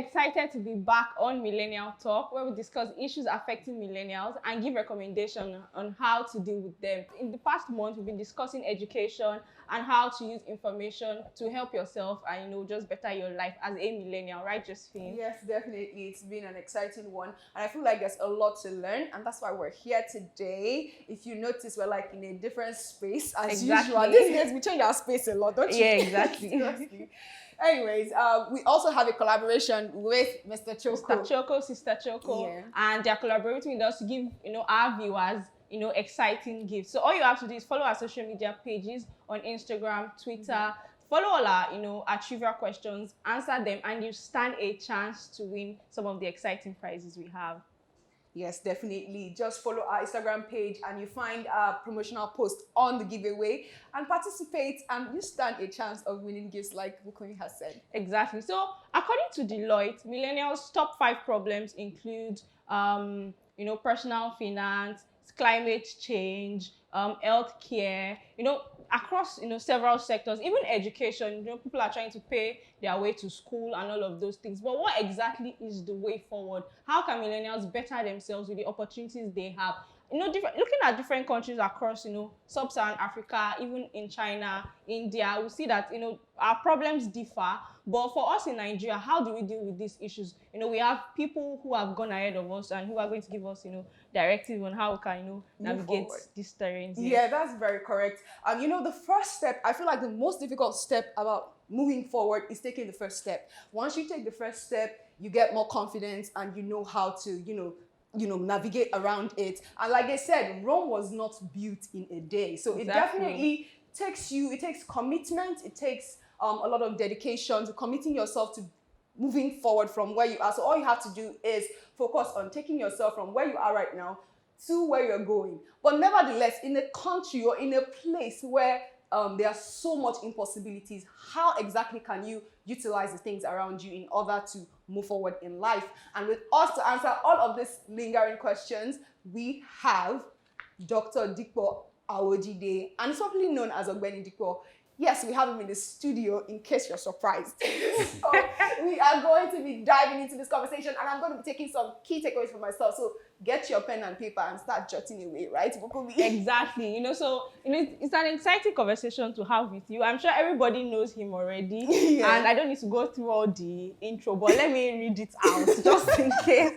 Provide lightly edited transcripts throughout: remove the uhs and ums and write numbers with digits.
excited to be back on Millennial Talk, where we discuss issues affecting millennials and give recommendations on how to deal with them. In the past month, we've been discussing education and how to use information to help yourself and, just better your life as a millennial, right, Josephine? Yes, definitely. It's been an exciting one. And I feel like there's a lot to learn. And that's why we're here today. If you notice, we're like in a different space as usual. These days, we change our space a lot, don't you? Yeah, exactly. Anyways, we also have a collaboration with Mr. Choco. Sister Choco, and they're collaborating with us to give, our viewers, exciting gifts. So all you have to do is follow our social media pages on Instagram, Twitter, follow all our trivia questions, answer them, and you stand a chance to win some of the exciting prizes we have. Yes, definitely. Just follow our Instagram page and you find our promotional post on the giveaway and participate, and you stand a chance of winning gifts like Bukunmi has said. Exactly. So according to Deloitte, millennials' top 5 problems include, personal finance, climate change, healthcare, across several sectors, even education. People are trying to pay their way to school and all of those things. But what exactly is the way forward? How can millennials better themselves with the opportunities they have? Looking at different countries across, sub-Saharan Africa, even in China, India, we see that, our problems differ. But for us in Nigeria, how do we deal with these issues? We have people who have gone ahead of us and who are going to give us, directive on how we can, navigate these terrains. Yeah, that's very correct. The first step, I feel like the most difficult step about moving forward is taking the first step. Once you take the first step, you get more confidence and you know how to, navigate around it. And like I said, Rome was not built in a day. So it definitely it takes commitment, it takes a lot of dedication to committing yourself to moving forward from where you are. So all you have to do is focus on taking yourself from where you are right now to where you're going. But nevertheless, in a country or in a place where there are so much impossibilities, how exactly can you utilize the things around you in order to move forward in life? And with us to answer all of these lingering questions, we have Dr. Dipo Awojide, and probably known as Ogbeni Dipo. Yes, we have him in the studio in case you're surprised. So we are going to be diving into this conversation, and I'm going to be taking some key takeaways for myself. So get your pen and paper and start jotting away, right, Bukunmi? Exactly. It's an exciting conversation to have with you. I'm sure everybody knows him already, and I don't need to go through all the intro, but let me read it out just in case.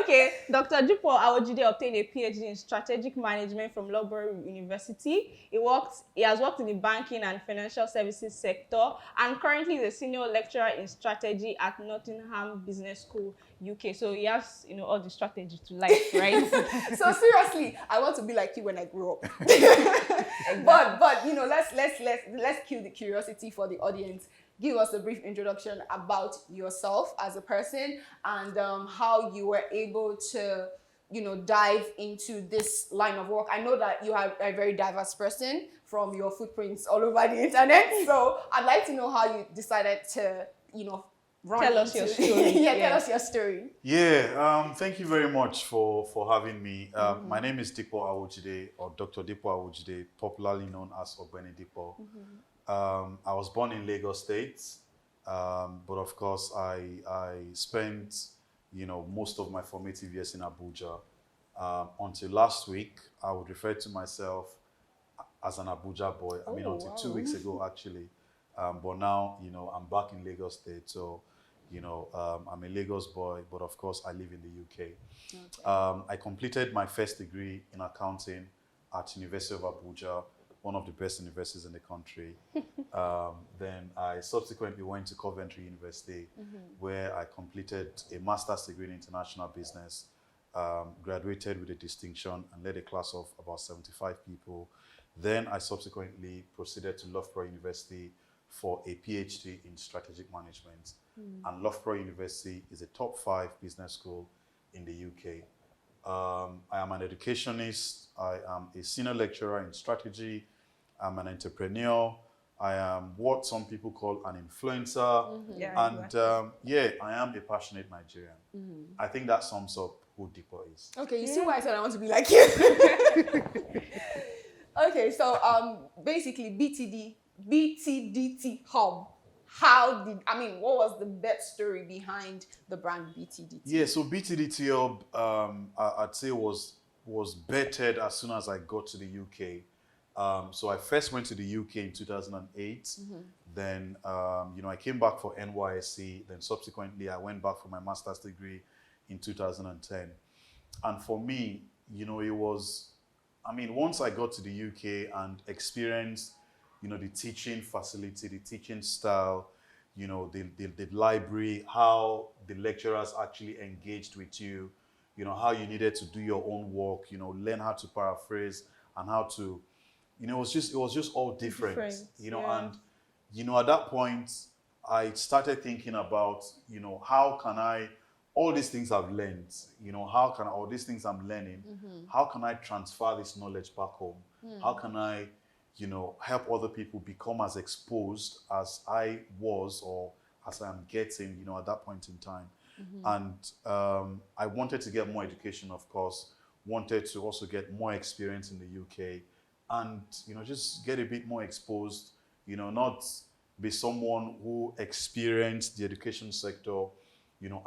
Okay, Dr. Dipo Awojide obtained a PhD in strategic management from Loughborough University. He has worked in the banking and financial services sector, and currently is a senior lecturer in strategy at Nottingham Business School, UK. So he has, all the strategy to life, right? So seriously, I want to be like you when I grow up. Exactly. But let's kill the curiosity for the audience. Give us a brief introduction about yourself as a person and how you were able to, dive into this line of work. I know that you are a very diverse person from your footprints all over the internet. So I'd like to know how you decided to, tell us your story. Tell us your story. Thank you very much for having me. My name is Dipo Awojide, or Dr. Dipo Awojide, popularly known as Ogbeni Dipo. I was born in Lagos State, but of course I spent, most of my formative years in Abuja. Until last week, I would refer to myself as an Abuja boy. Until 2 weeks ago, actually. But now, I'm back in Lagos State, so I'm a Lagos boy, but of course I live in the UK. Okay. I completed my first degree in accounting at University of Abuja, one of the best universities in the country. Then I subsequently went to Coventry University, where I completed a master's degree in international business, graduated with a distinction and led a class of about 75 people. Then I subsequently proceeded to Loughborough University for a PhD in strategic management. And Loughborough University is a top 5 business school in the UK. I am an educationist. I am a senior lecturer in strategy. I'm an entrepreneur. I am what some people call an influencer. I am a passionate Nigerian. I think that sums up who Dipo is. Okay, you see why I said I want to be like you. Okay, so basically BTDT Hub what was the backstory behind the brand BTDT? Yeah, so BTDT Hub, I'd say was bettered as soon as I got to the UK. So I first went to the UK in 2008. Then, I came back for NYSC. Then subsequently, I went back for my master's degree in 2010. And for me, it was, once I got to the UK and experienced, the teaching facility, the teaching style, the library, how the lecturers actually engaged with you, how you needed to do your own work, learn how to paraphrase and how to, it was just all different, yeah. and, at that point, I started thinking about, how can I, all these things I've learned, all these things I'm learning, how can I transfer this knowledge back home? How can I, help other people become as exposed as I was or as I'm getting, at that point in time. And I wanted to get more education, of course, wanted to also get more experience in the UK and, just get a bit more exposed, not be someone who experienced the education sector,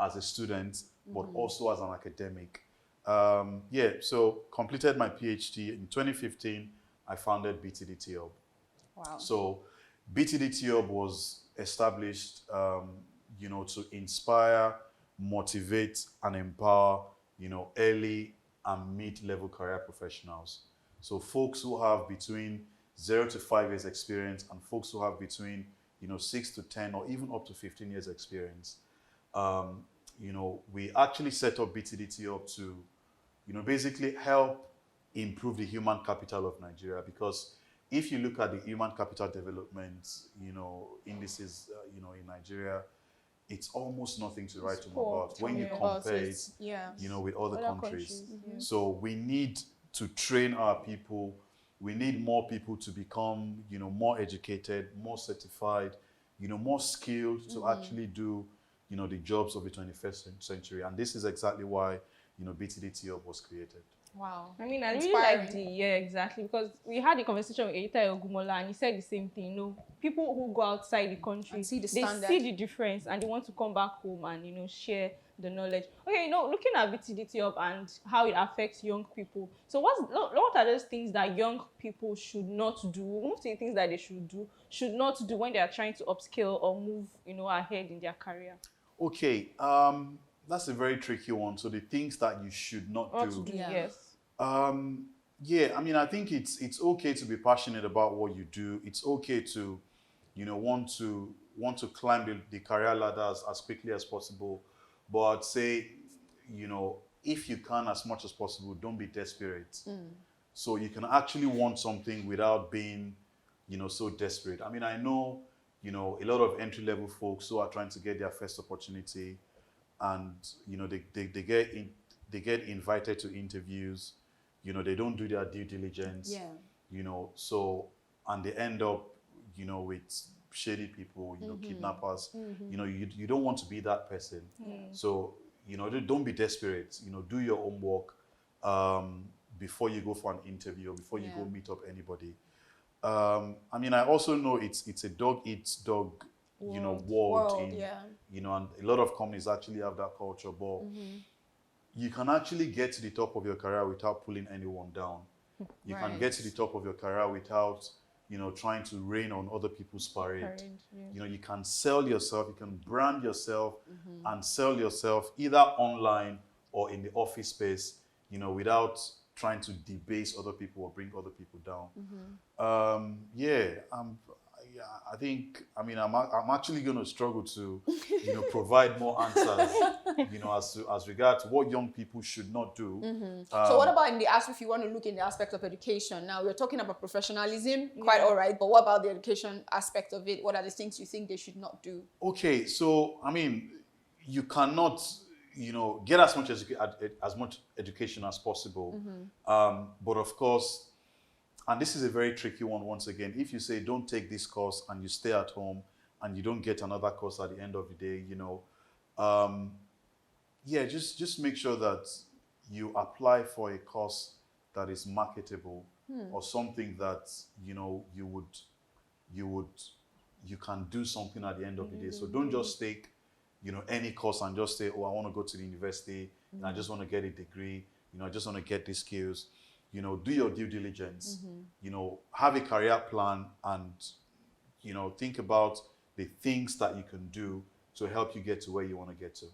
as a student, but also as an academic. So completed my PhD in 2015. I founded BTDT Hub. Wow. So BTDT Hub was established, to inspire, motivate, and empower, early and mid-level career professionals. So folks who have between 0 to 5 years experience and folks who have between, 6 to 10 or even up to 15 years experience. We actually set up BTDT Hub to, basically help improve the human capital of Nigeria, because if you look at the human capital development, indices, in Nigeria, it's almost nothing to write home about when you compare it, with other countries. So we need to train our people. We need more people to become, more educated, more certified, more skilled to actually do, the jobs of the 21st century. And this is exactly why, BTDT Hub was created. Wow. I really like exactly, because we had a conversation with Eriyo and he said the same thing. People who go outside the country, and see the they see the difference and they want to come back home and, share the knowledge. Okay, looking at BTDT Hub and how it affects young people. So what are those things that young people should not do? Most of the things that they should not do when they are trying to upskill or move, ahead in their career? Okay, that's a very tricky one. So the things that you should not do. Yes. I think it's okay to be passionate about what you do. It's okay to, want to climb the career ladder as quickly as possible. But I'd say, if you can, as much as possible, don't be desperate. So you can actually want something without being, so desperate. I know, a lot of entry-level folks who are trying to get their first opportunity, and they get invited to interviews. They don't do their due diligence. So, and they end up, with shady people, kidnappers. You don't want to be that person. So, don't be desperate. Do your own work before you go for an interview or before you go meet up anybody. I also know it's a dog eats dog, world in, and a lot of companies actually have that culture, but you can actually get to the top of your career without pulling anyone down. You can get to the top of your career without, trying to rain on other people's parade. You can sell yourself, you can brand yourself and sell yourself either online or in the office space, without trying to debase other people or bring other people down. I think, I'm actually going to struggle to, provide more answers, as regards to what young people should not do. So what about in the aspect, if you want to look in the aspect of education? Now, we're talking about professionalism, quite all right, but what about the education aspect of it? What are the things you think they should not do? Okay, so, you cannot, get as much education as possible. But of course, and this is a very tricky one once again, if you say don't take this course and you stay at home and you don't get another course at the end of the day, just make sure that you apply for a course that is marketable or something that, you would you can do something at the end of the day. So don't just take, any course and just say, oh, I want to go to the university and I just want to get a degree, I just want to get these skills. Do your due diligence, have a career plan and, think about the things that you can do to help you get to where you want to get to.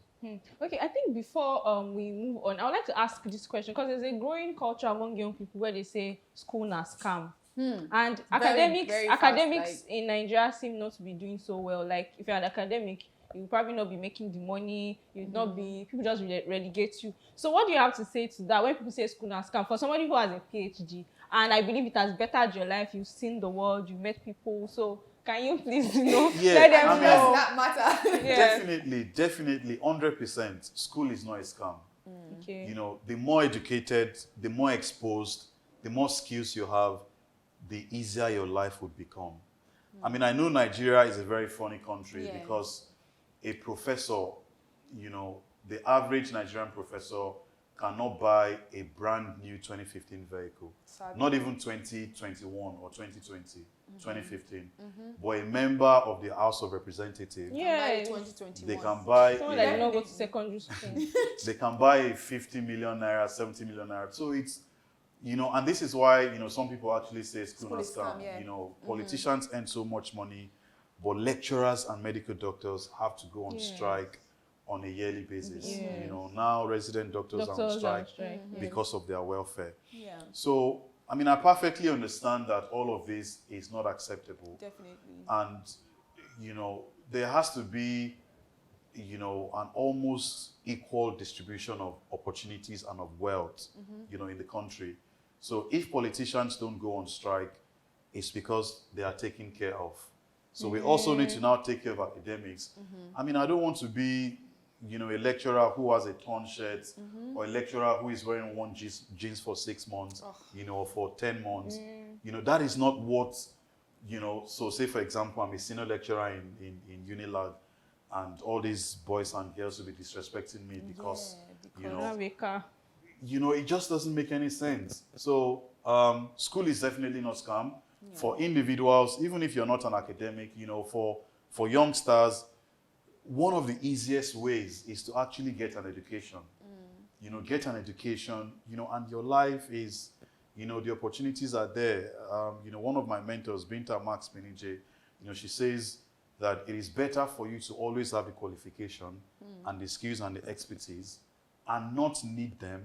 Okay, I think before we move on, I would like to ask this question because there's a growing culture among young people where they say school na scam. And academics in Nigeria seem not to be doing so well. Like if you're an academic, you will probably not be making the money, you'd not be, people just relegate you. So what do you have to say to that when people say school na scam? For somebody who has a PhD, and I believe it has bettered your life, you've seen the world, you've met people, so can you please, let them know? That matter. Definitely, 100%. School is not a scam. Okay. The more educated, the more exposed, the more skills you have, the easier your life would become. I mean, I know Nigeria is a very funny country because a professor, the average Nigerian professor cannot buy a brand new 2015 vehicle. Sadly. Not even 2021 or 2020, 2015. But a member of the House of Representatives, they can buy someone that did not go to secondary school. They can buy a 50 million naira, 70 million naira. So it's, and this is why, some people actually say school is scam. Politicians earn so much money, but lecturers and medical doctors have to go on strike on a yearly basis. Now resident doctors are on strike because of their welfare. So, I mean, I perfectly understand that all of this is not acceptable. Definitely. And, there has to be, an almost equal distribution of opportunities and of wealth, in the country. So if politicians don't go on strike, it's because they are taken care of. So we also need to now take care of academics. I mean, I don't want to be, a lecturer who has a torn shirt or a lecturer who is wearing one jeans for 6 months, or for 10 months. That is not what, so say for example, I'm a senior lecturer in Unilag and all these boys and girls will be disrespecting me because it just doesn't make any sense. So school is definitely not scam. For individuals, even if you're not an academic, for youngsters, one of the easiest ways is to actually get an education. Get an education, and your life is, the opportunities are there. One of my mentors, Binta Max Benije, she says that it is better for you to always have a qualification and the skills and the expertise and not need them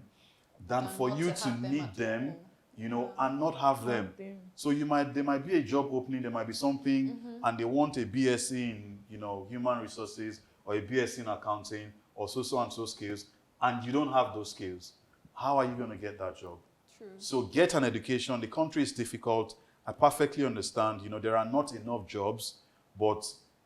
than for you to need them, and not have them. So there might be a job opening, there might be something, and they want a BSc in, human resources or a BSc in accounting or so and so skills, and you don't have those skills. How are you going to get that job? True. So get an education. The country is difficult. I perfectly understand. There are not enough jobs, but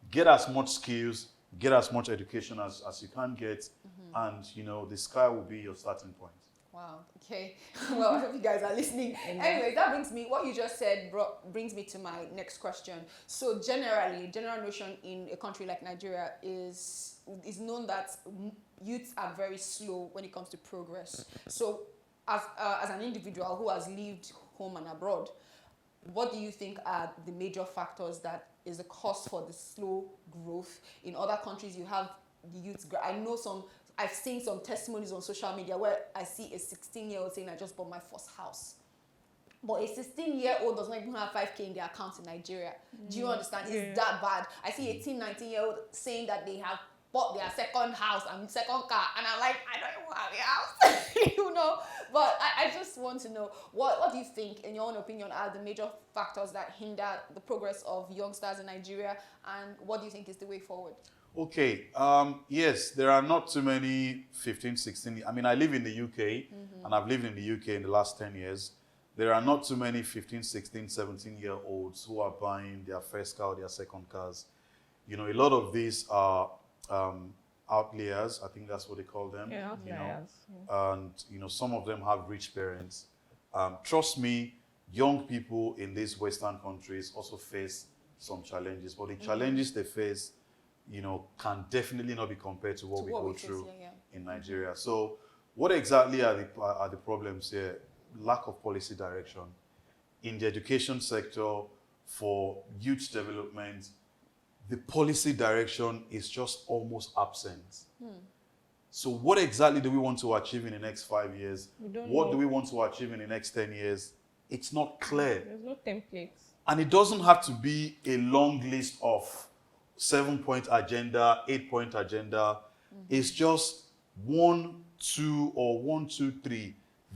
get as much skills, get as much education as you can get, and the sky will be your starting point. Wow. Okay. Well, I hope you guys are listening. Anyway, that what you just said brings me to my next question. So generally, general notion in a country like Nigeria is known that youths are very slow when it comes to progress. So as an individual who has lived home and abroad, what do you think are the major factors that is the cause for the slow growth? In other countries, you have the youths. I've seen some testimonies on social media where I see a 16-year-old saying, I just bought my first house. But a 16-year-old does not even have 5K in their account in Nigeria. Do you understand? It's that bad. I see 18, 19-year-old saying that they have bought their second house and second car. And I'm like, I don't even have a house. But I just want to know, what do you think, in your own opinion, are the major factors that hinder the progress of youngsters in Nigeria? And what do you think is the way forward? Okay, yes, there are not too many 15, 16, I mean, I live in the UK, and I've lived in the UK in the last 10 years. There are not too many 15, 16, 17-year-olds who are buying their first car or their second cars. A lot of these are outliers, I think that's what they call them. Yeah, outliers. And, some of them have rich parents. Trust me, young people in these Western countries also face some challenges, but the challenges they face can definitely not be compared to what we go through in Nigeria. So what exactly are the problems here? Lack of policy direction. In the education sector, for youth development, the policy direction is just almost absent. So what exactly do we want to achieve in the next 5 years? What do we want to achieve in the next 10 years? It's not clear. There's no templates. And it doesn't have to be a long list of 7-point agenda, 8-point agenda. It's just 1, 2, or 1, 2, 3.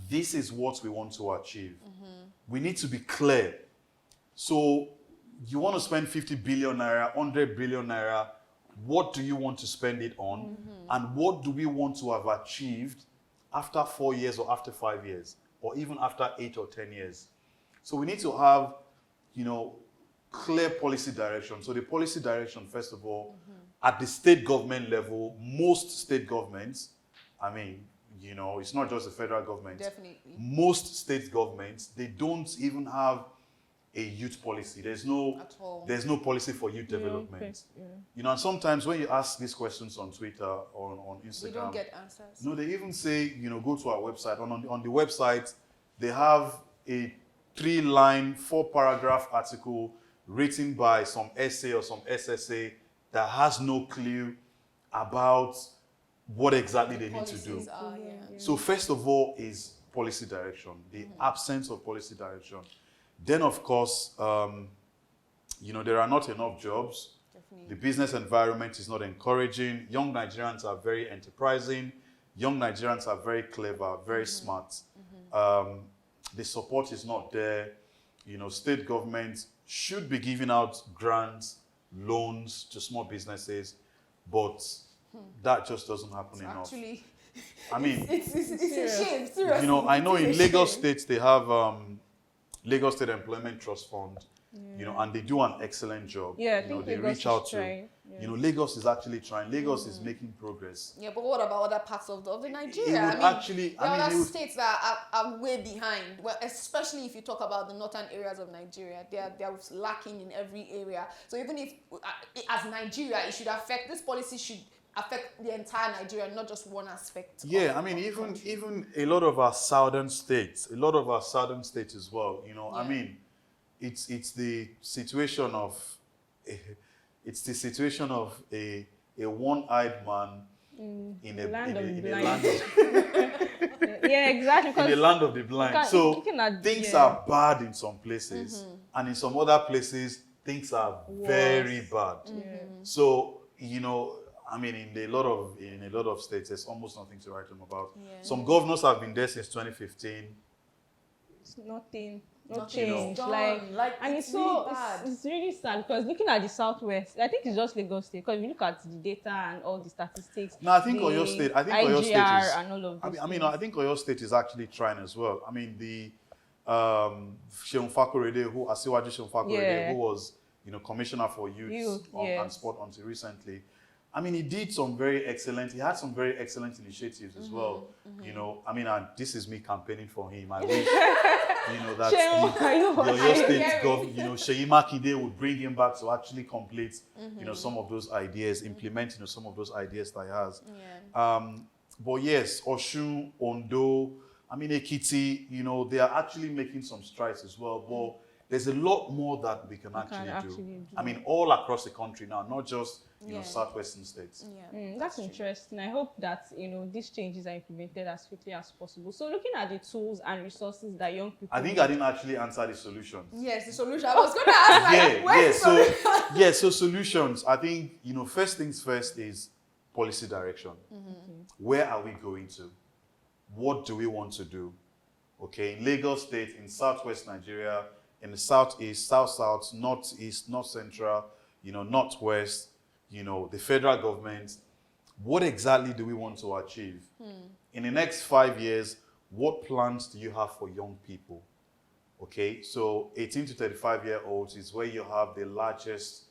This is what we want to achieve. We need to be clear. So you want to spend 50 billion naira, 100 billion naira. What do you want to spend it on? And what do we want to have achieved after 4 years or after 5 years? Or even after 8 or 10 years? So we need to have, clear policy direction. So the policy direction, first of all, at the state government level, most state governments, it's not just the federal government. Definitely. Most state governments, they don't even have a youth policy. There's no policy for youth development. And sometimes when you ask these questions on Twitter or on Instagram, you don't get answers. No, they even say, go to our website. On the website, they have a 3-line, 4-paragraph article written by some essay or some SSA that has no clue about what exactly they need to do. So first of all is policy direction, the absence of policy direction. Then, of course, there are not enough jobs. Definitely. The business environment is not encouraging. Young Nigerians are very enterprising. Young Nigerians are very clever, very smart. The support is not there. State governments should be giving out grants, loans to small businesses, but that just doesn't happen enough. Actually, it's a shame, seriously. I know in Lagos State, they have Lagos State Employment Trust Fund, and they do an excellent job. Yeah, I think they Lagos reach out is to, trying. Lagos is actually trying. Lagos is making progress. Yeah, but what about other parts of the Nigeria? There are states that are way behind. Well, especially if you talk about the northern areas of Nigeria, they are lacking in every area. So even if, as Nigeria, this policy should affect the entire Nigeria, not just one aspect. Yeah, even a lot of our southern states as well. It's the situation of a one-eyed man in a land of yeah, exactly. In the land of the blind. So things are bad in some places, and in some other places things are very bad. So in a lot of states, there's almost nothing to write home about. Some governors have been there since 2015. It's nothing. No change. And it's really bad. It's really sad because looking at the Southwest, I think it's just Lagos State. Because if you look at the data and all the statistics, no, I think Oyo State. I think Oyo State is. And all of this I think Oyo State is actually trying as well. The Seun Fakorede, who was commissioner for youth and sport until recently. He did some very excellent. He had some very excellent initiatives as well. And this is me campaigning for him. I wish. That the Oyo State government, Seyi Makinde would bring him back to actually complete, some of those ideas, implement, some of those ideas that he has. But yes, Osun, Ondo, Ekiti, they are actually making some strides as well. But there's a lot more that we can actually do. All across the country now, not just southwestern states. That's interesting. I hope that these changes are implemented as quickly as possible. So looking at the tools and resources that young people I think I didn't actually answer the solutions. Yes, the solution. I was going to ask so solutions. I think first things first is policy direction. Where are we going to? What do we want to do? Okay, in Lagos State, in southwest Nigeria, in the southeast, south, northeast, north central, northwest, the federal government, what exactly do we want to achieve? In the next 5 years, what plans do you have for young people? Okay, so 18 to 35-year-olds is where you have the largest,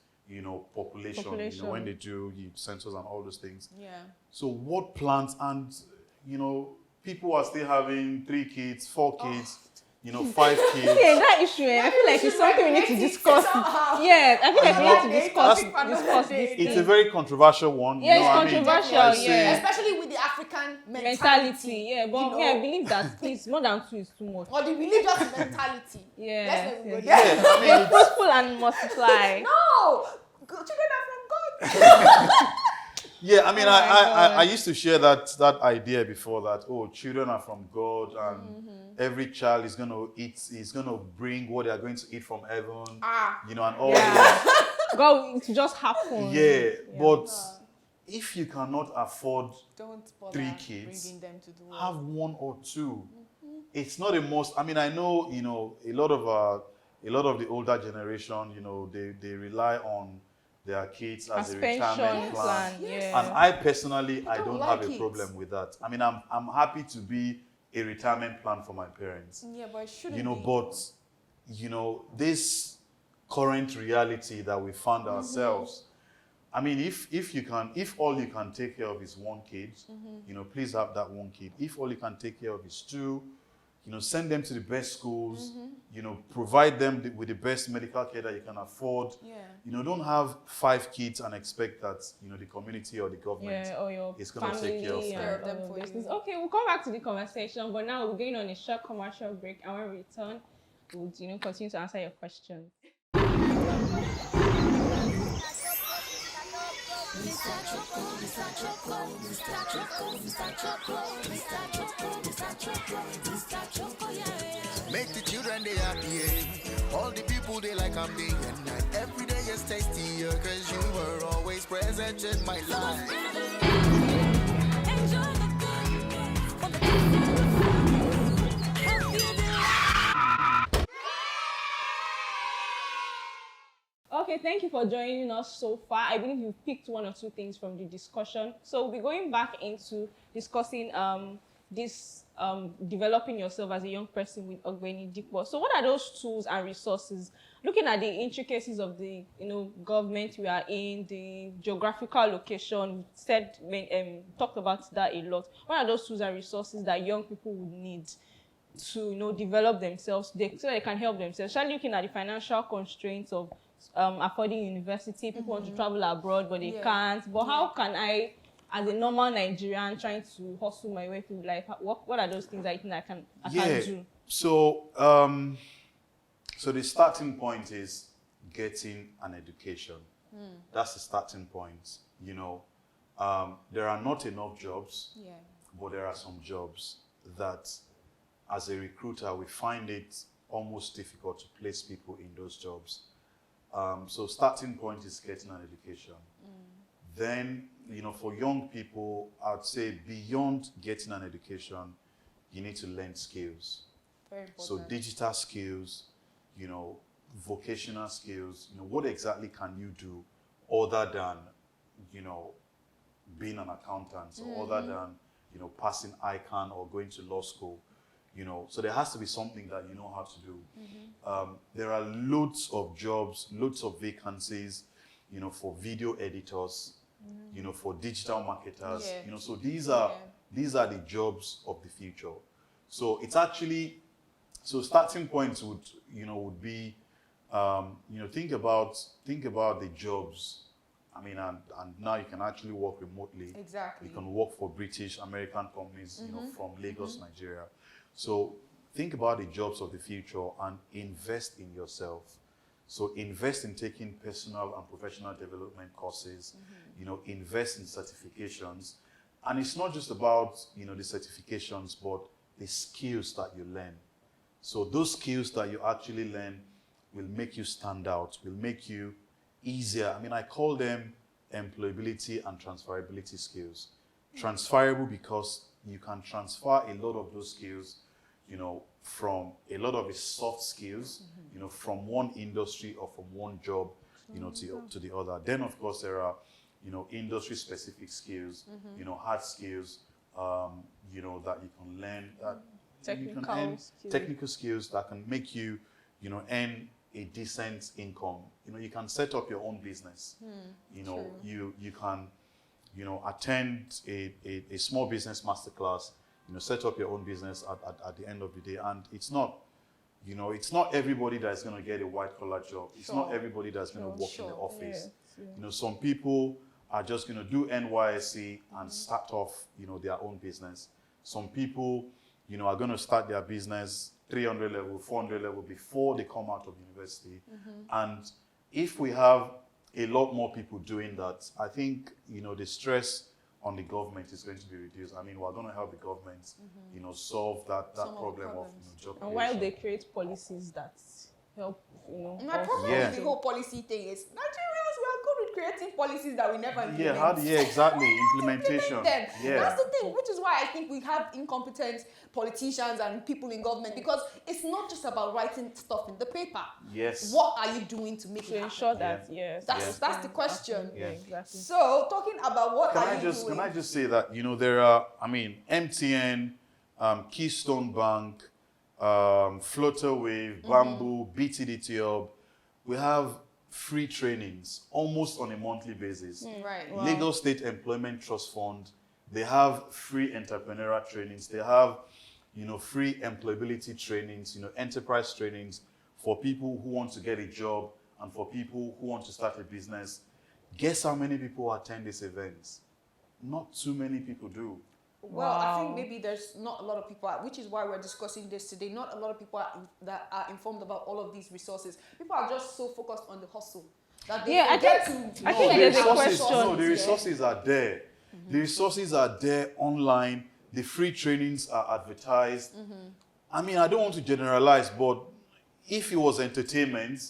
population. When they do census and all those things. So what plans, and, people are still having 3 kids, 4 kids, 5 kids. Okay, that issue, I feel like it's something we need to discuss. Yeah, I feel like we need to discuss this. It's a very controversial one. Yeah, it's controversial, especially with the African mentality. Yeah, but I believe that please, more than 2 is too much. Or the religious mentality. It's fruitful and multiply. No! Children are from Yeah, I mean, Oh my I God. used to share that idea before that, oh, children are from God and every child is going to eat, is going to bring what they are going to eat from heaven, and all this. Yeah. God, it just happened. Yeah, but Ah. if you cannot afford Don't bother 3 kids, bringing them to the world. have 1 or 2. It's not a must. I mean, I know, a lot of the older generation, they rely on their kids as a retirement Pension plan. Yes. And yeah. I personally, I don't don't like have a it. problem with that. I mean, I'm happy to be a retirement plan for my parents. Yeah, but it shouldn't be. But this current reality that we found ourselves. I mean, if all you can take care of is 1 kid, please have that 1 kid. If all you can take care of is 2, send them to the best schools, provide them with the best medical care that you can afford. Yeah. Don't have 5 kids and expect that, the community or the government Yeah, or your is going to family take care of and them. them all of for those you. things. Okay, we'll come back to the conversation, but now we're going on a short commercial break, and when we return, we'll continue to answer your questions. Make the children they happy, yeah. All the people they like I'm day and night. Every day is tastier, cause you were always present in my life. Enjoy the good for the Okay, thank you for joining us so far. I believe you've picked 1 or 2 things from the discussion. So we'll be going back into discussing this developing yourself as a young person with Ogbeni Dipo. So what are those tools and resources? Looking at the intricacies of the government we are in, the geographical location, talked about that a lot. What are those tools and resources that young people would need to develop themselves so they can help themselves? Especially looking at the financial constraints of affording university. People want to travel abroad, but they can't. But how can I, as a normal Nigerian trying to hustle my way through life, what are those things I think I can do? So, so the starting point is getting an education. That's the starting point. There are not enough jobs, but there are some jobs that, as a recruiter, we find it almost difficult to place people in those jobs. So starting point is getting an education. Then, for young people, I'd say beyond getting an education, you need to learn skills. Very important. So digital skills, vocational skills, what exactly can you do other than, being an accountant or other than, passing ICANN or going to law school. So there has to be something that you know how to do. There are loads of jobs, loads of vacancies, for video editors, for digital marketers. So these are the jobs of the future. So it's actually, starting points would be, think about the jobs. I mean, and now you can actually work remotely. Exactly. You can work for British, American companies, from Lagos, Nigeria. So think about the jobs of the future and invest in yourself. So invest in taking personal and professional development courses, invest in certifications. And it's not just about, the certifications, but the skills that you learn. So those skills that you actually learn will make you stand out, will make you easier. I mean, I call them employability and transferability skills. Transferable because you can transfer a lot of those skills, from a lot of the soft skills, from one industry or from one job, to the other. Then, of course, there are, industry-specific skills, hard skills, that you can learn, that you can earn technical skills that can make you, earn a decent income. You can set up your own business. You can, attend a small business masterclass, set up your own business at the end of the day. And it's not everybody that's going to get a white collar job. It's not everybody that's going to work in the office. Some people are just going to do NYSC and start off, their own business. Some people, are going to start their business 300 level, 400 level before they come out of university. And if we have a lot more people doing that, I think, the stress on the government is going to be reduced. I mean, we're going to help the government, solve that Some of the problem of problems. job And while creation. they create policies that help, My us- problem Yeah. with the whole policy thing is Nigerians, we are good with creating policies that we never implement. Exactly, implementation. Them. Yeah. That's the thing, which is why I think we have incompetent politicians and people in government, because it's not just about writing stuff in the paper. Yes. What are you doing to make to it happen? ensure that, yes. That's the question. Yeah, Yeah. exactly. So, talking about what are you doing? Can I just say that, there are, MTN, Keystone Bank, Flutterwave, Bamboo, BTDT Hub, we have free trainings almost on a monthly basis. Right. Wow. Lagos State Employment Trust Fund, they have free entrepreneurial trainings. They have, free employability trainings, enterprise trainings for people who want to get a job and for people who want to start a business. Guess how many people attend these events? Not too many people do. Well, I think Wow. maybe there's not a lot of people, which is why we're discussing this today. Not a lot of people that are informed about all of these resources. People are just so focused on the hustle that they Yeah, I forget think- to. I No, think the there's a resources, question. no, the Yeah. resources are there. The resources are there online. The free trainings are advertised. I mean, I don't want to generalize, but if it was entertainment,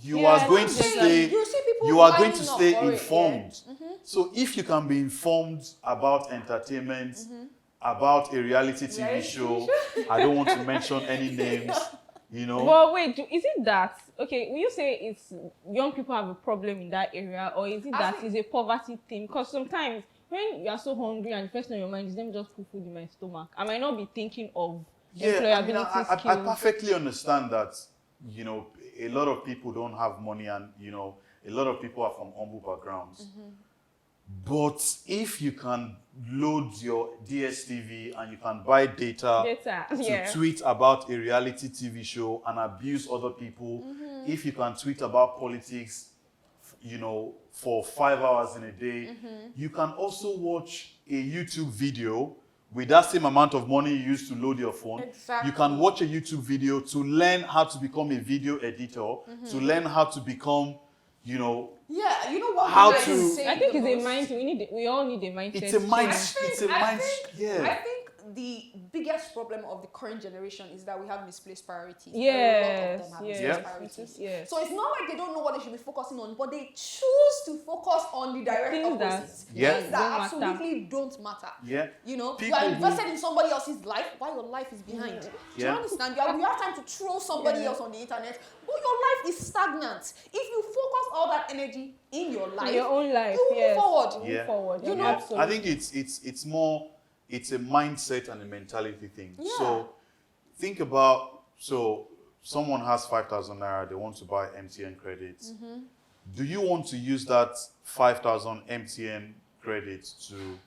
you Yeah, are going to that's stay. You see people You are going lining to up stay for it, yeah. informed. So if you can be informed about entertainment, about a reality TV show, I don't want to mention any names. But wait, is it that, okay, will you say it's young people have a problem in that area, or is it I that think- it's a poverty thing? Because sometimes when you are so hungry and the first thing on your mind is, let me just put food in my stomach, I might not be thinking of employability I skills. perfectly understand that, a lot of people don't have money and, a lot of people are from humble backgrounds. But if you can load your DSTV and you can buy data Data, to yeah. tweet about a reality TV show and abuse other people, if you can tweet about politics, for 5 hours in a day, you can also watch a YouTube video with that same amount of money you used to load your phone. Exactly. You can watch a YouTube video to learn how to become a video editor, to learn how to become, Yeah, you know what? How I to- say I think the it's a most? mindset. We all need a mindset. it's a mind, change. it's a I mind, I think the biggest problem of the current generation is that we have misplaced priorities. Yes, A lot of them have yes, misplaced Yeah. priorities. yes. So it's not like they don't know what they should be focusing on, but they choose to focus on the direct Things that- opposites. Yeah. Things that don't matter. absolutely don't matter. yeah. You People are who- invested in somebody else's life while your life is behind. Do you Yeah. understand? You have time to troll somebody else on the internet, but your life is stagnant. If you focus all that energy in your life, In your own life, you move yes. forward. Move Yeah. forward. You know, absolutely. I think it's more, it's a mindset and a mentality thing. Yeah. So think about, someone has 5,000 naira, they want to buy MTN credits. Do you want to use that 5,000 MTN credits to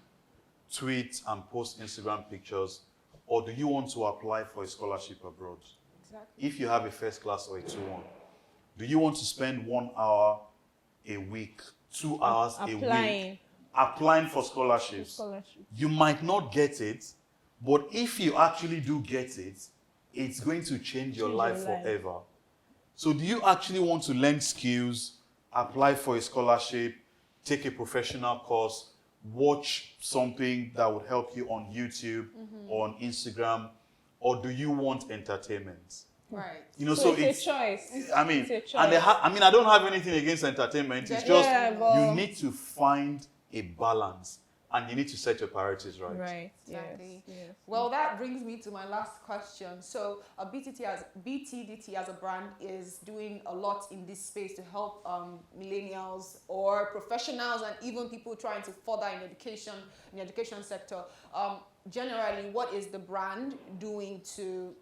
tweet and post Instagram pictures, or do you want to apply for a scholarship abroad? Exactly. If you have a first class or a 2-1, do you want to spend 1 hour a week, 2 hours a week Applying applying for scholarships? scholarship. You might not get it, but if you actually do get it, it's going to change your Change life your life. forever. So do you actually want to learn skills, apply for a scholarship, take a professional course, watch something that would help you on YouTube or on Instagram, or do you want entertainment? Right. So it's a choice. I mean, It's a choice. and I don't have anything against entertainment. It's just Yeah, but- you need to find a balance, and you need to set your priorities right. Right. Exactly. Yes. Well, that brings me to my last question. So, BTDT as a brand is doing a lot in this space to help millennials or professionals and even people trying to further in the education sector. Generally, what is the brand doing to,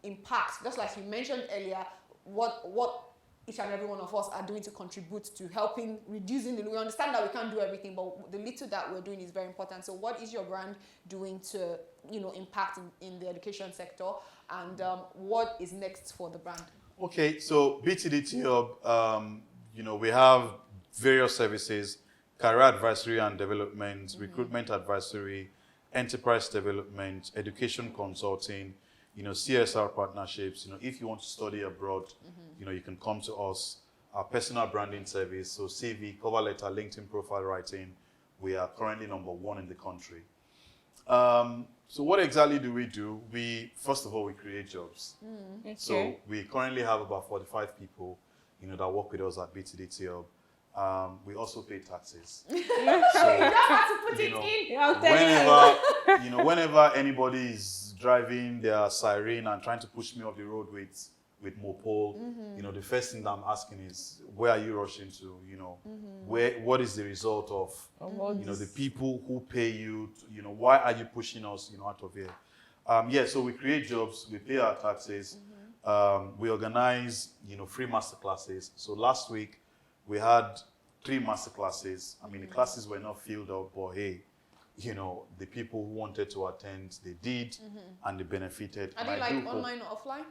impact? Just like you mentioned earlier, what each and every one of us are doing to contribute to helping reducing we understand that we can't do everything, but the little that we're doing is very important. So what is your brand doing to impact in the education sector, and what is next for the brand? Okay, so BTDT Hub, we have various services: career advisory and development, recruitment advisory, enterprise development, education consulting, CSR partnerships. If you want to study abroad, you can come to us. our personal branding service, so CV, cover letter, LinkedIn profile writing, we are currently number 1 in the country. So what exactly do? First of all, we create jobs. Okay. So we currently have about 45 people, that work with us at BTDT Hub. We also pay taxes. So, Yeah, I'm telling you. whenever anybody is driving their siren and trying to push me off the road with Mopol, the first thing that I'm asking is, where are you rushing to? What is the result of, the people who pay you? Why are you pushing us, out of here? So we create jobs, we pay our taxes, we organize, free masterclasses. So last week we had 3 masterclasses. I mean, the classes were not filled up, but hey, the people who wanted to attend, they did, and they benefited. Are they like online or offline?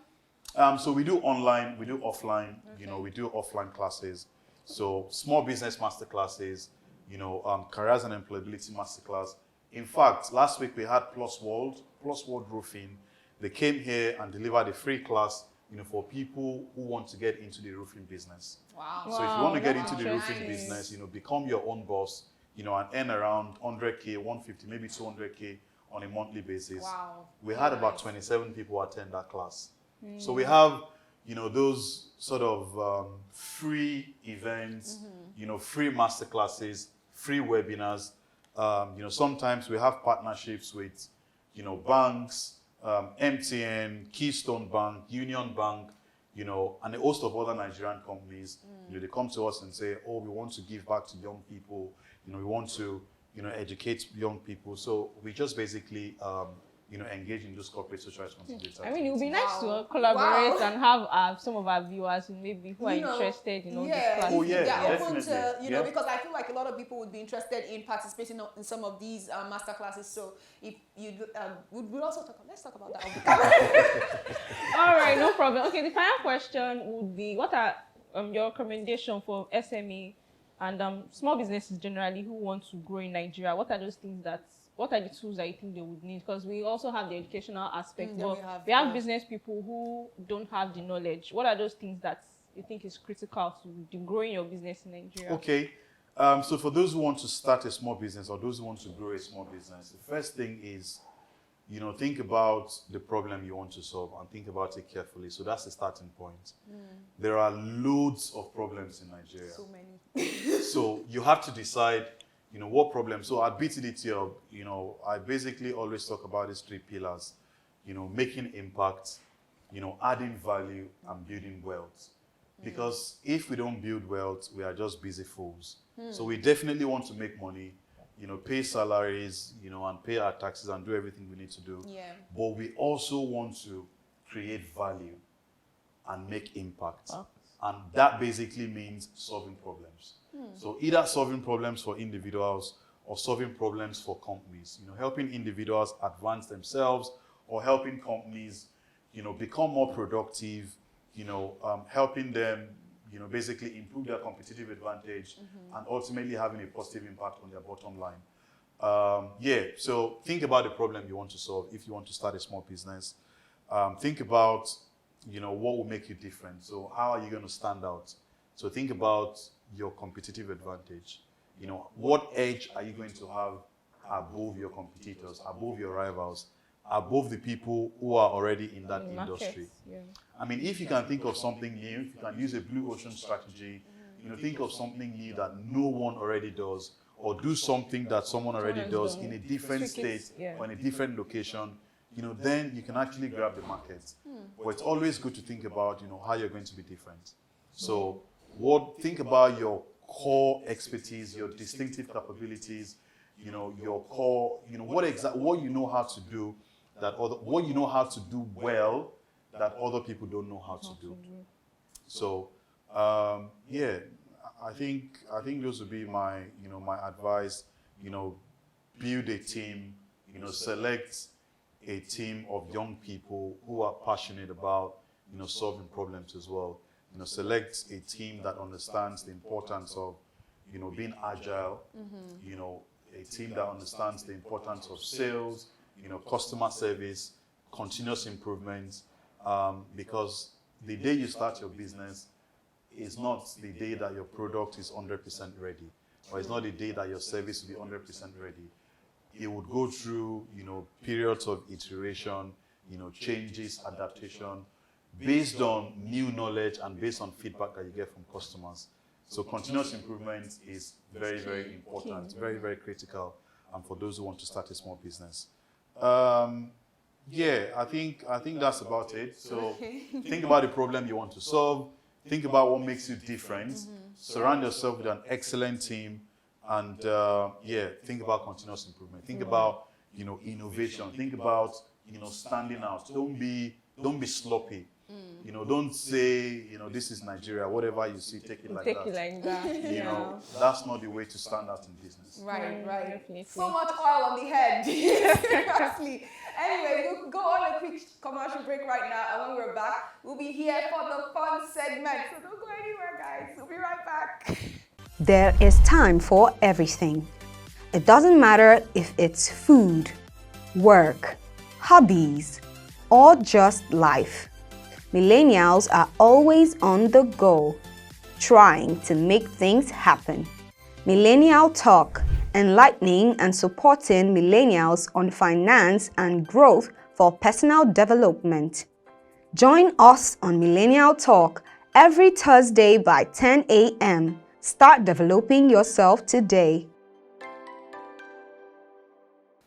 So we do online, we do offline, we do offline classes. So small business masterclasses, careers and employability masterclass. In fact, last week we had Plus World Roofing. They came here and delivered a free class, for people who want to get into the roofing business. Wow. So if you want to get that's into the roofing interesting. business, become your own boss, and earn around 100K, 150, maybe 200K on a monthly basis. Wow. We had about 27 people attend that class. So we have, those sort of free events, free masterclasses, free webinars. Sometimes we have partnerships with, banks, MTN, Keystone Bank, Union Bank, and a host of other Nigerian companies. They come to us and say, oh, we want to give back to young people. We want to, educate young people. So we just basically, engage in those corporate social responsibility. I mean, it would be nice Wow. to collaborate Wow. and have some of our viewers maybe who are interested in all these classes. Oh, yeah, they're open to, definitely. because I feel like a lot of people would be interested in participating in some of these master classes. So if you we'll also let's talk about that. All right, no problem. Okay, the final question would be, what are your recommendations for SME and small businesses generally who want to grow in Nigeria? What are those things what are the tools that you think they would need? Because we also have the educational aspect, Then but we have business people who don't have the knowledge. What are those things that you think is critical to growing your business in Nigeria? Okay. So for those who want to start a small business or those who want to grow a small business, the first thing is, think about the problem you want to solve and think about it carefully. So that's the starting point. There are loads of problems in Nigeria. So many. So you have to decide, what problem. So at BTDT Hub, I basically always talk about these 3 pillars, making impact, adding value and building wealth. Because if we don't build wealth, we are just busy fools. So we definitely want to make money, pay salaries, and pay our taxes and do everything we need to do. Yeah. But we also want to create value and make impact. And that basically means solving problems. So either solving problems for individuals or solving problems for companies, helping individuals advance themselves or helping companies, become more productive, helping them, basically improve their competitive advantage and ultimately having a positive impact on their bottom line. So think about the problem you want to solve if you want to start a small business. Think about, what will make you different. So how are you going to stand out? So think about your competitive advantage. What edge are you going to have above your competitors, above your rivals, above the people who are already in that industry? Yeah. I mean, if you can think of something new, if you can use a blue ocean strategy, think of something new that no one already does, or do something that someone already does in a different state or in a different location, then you can actually grab the market. But it's always good to think about, how you're going to be different. So think about your core expertise, your distinctive capabilities, your core, what you know how to do, what you know how to do well that other people don't know how to do. So, I think those would be my, my advice. Build a team. Select a team of young people who are passionate about, solving problems as well. Select a team that understands the importance of, being agile. A team that understands the importance of sales, customer service, continuous improvement. Because the day you start your business, is not the day that your product is 100% ready, or it's not the day that your service will be 100% ready. It would go through, periods of iteration, changes, adaptation, based on new knowledge and based on feedback that you get from customers. So continuous improvement is very, very important, very, very critical, and for those who want to start a small business. Yeah, I think that's about it. So think about the problem you want to solve. Think about what makes you different. Surround yourself with an excellent team, and think about continuous improvement. Think about innovation. Think about standing out. Don't be sloppy. Don't say this is Nigeria. Whatever you see, take it like Take that. it like that. That's not the way to stand out in business. Right. Definitely. So much oil on the head. Seriously. Anyway, we'll go on a quick commercial break right now, and when we're back, we'll be here for the fun segment. So don't go anywhere, guys. We'll be right back. There is time for everything. It doesn't matter if it's food, work, hobbies, or just life. Millennials are always on the go, trying to make things happen. Millennial Talk, enlightening and supporting millennials on finance and growth for personal development. Join us on Millennial Talk every Thursday by 10 a.m. Start developing yourself today.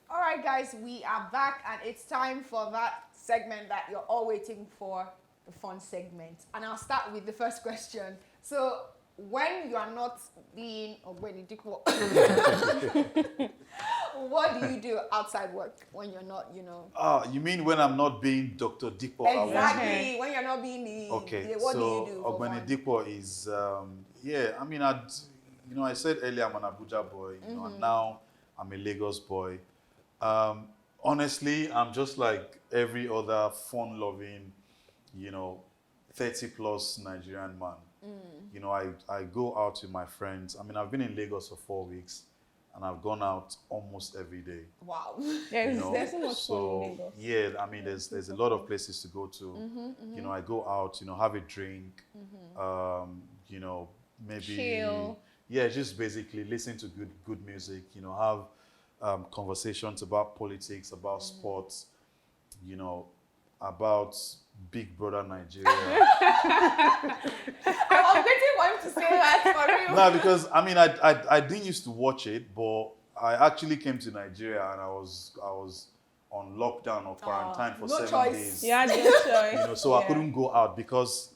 All right, guys, we are back, and it's time for that segment that you're all waiting for, the fun segment. And I'll start with the first question. So, when you are not being Ogbeni Dipo, what do you do outside work when you're not, You mean when I'm not being Dr. Dipo Awojide? Exactly. When you're not being what do you do? for Ogbeni fun? Dipo is, I said earlier I'm an Abuja boy, and now I'm a Lagos boy. Honestly, I'm just like every other fun-loving, 30-plus Nigerian man. I go out with my friends. I've been in Lagos for 4 weeks, and I've gone out almost every day. Wow. There's so much fun in Lagos. Yeah, there's a lot of places to go to. I go out, have a drink, maybe Chill. Yeah, just basically listen to good music. Have conversations about politics, about sports, about Big Brother Nigeria. I was waiting for him to say that for real. No, because I didn't used to watch it, but I actually came to Nigeria and I was on lockdown or quarantine for no 7 choice. days. Yeah, no choice. So I couldn't go out because,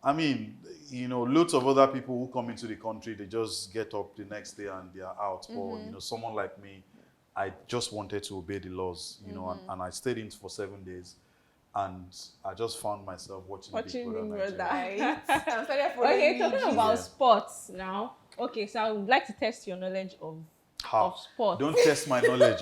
loads of other people who come into the country, they just get up the next day and they are out. But someone like me, I just wanted to obey the laws, and I stayed in for 7 days. And I just found myself watching Big Brother Nigeria. I'm started following Okay, you, talking Jesus. about sports now. Okay, so I would like to test your knowledge of sports. Don't test my knowledge.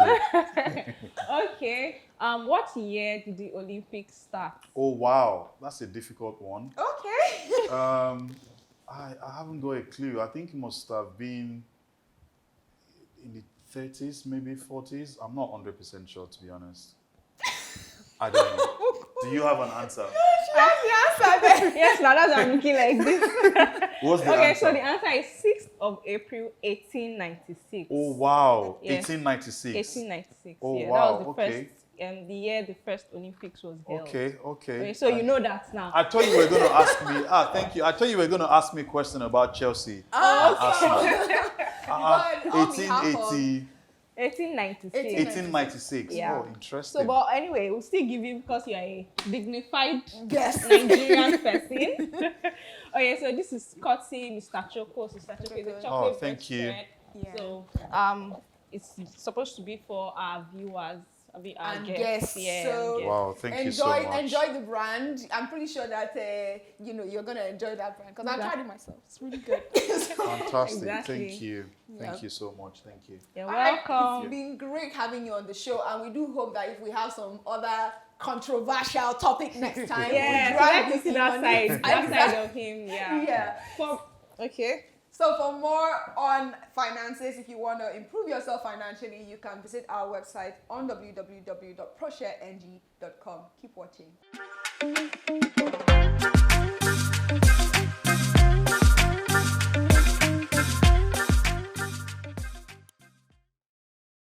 Okay. What year did the Olympics start? Oh wow, that's a difficult one. Okay. I haven't got a clue. I think it must have been in the 30s, maybe 40s. I'm not 100% sure, to be honest. I don't know. Do you have an answer? That's the answer then. Yes, now that's why I'm looking like this. What's the Okay, answer? so the answer is 6th of April, 1896. Oh wow, Yes. 1896. 1896. Oh, yeah, wow, that was the okay. first, the year the first Olympics was held. Okay. So you know that now. I thought you were going to ask me. Thank you. I thought you were going to ask me a question about Chelsea. and Arsenal. But on behalf of- 1896. 1896. Yeah. Oh, interesting. So, but anyway, we'll still give you because you are a dignified Yes. Nigerian person. Okay, so this is courtesy Mr. Choco. Mr. Choco is a chocolate Oh, thank bread you. spread. Yeah. So, it's supposed to be for our viewers, our And guests. guests. Yeah, So- and guests. Wow, thank you so much. Enjoy the brand. I'm pretty sure that you're gonna enjoy that brand because I've tried it myself. It's really good. Fantastic. Exactly. Thank you. Yeah. Thank you so much. Thank you. You're Alright, welcome. It's been great having you on the show, and we do hope that if we have some other controversial topic next time, Yeah, we'll so drag like to this see in that on side, it. that Exactly. side of him. Yeah. Yeah. Okay. So for more on finances, if you want to improve yourself financially, you can visit our website on www.proshareng.com. Keep watching.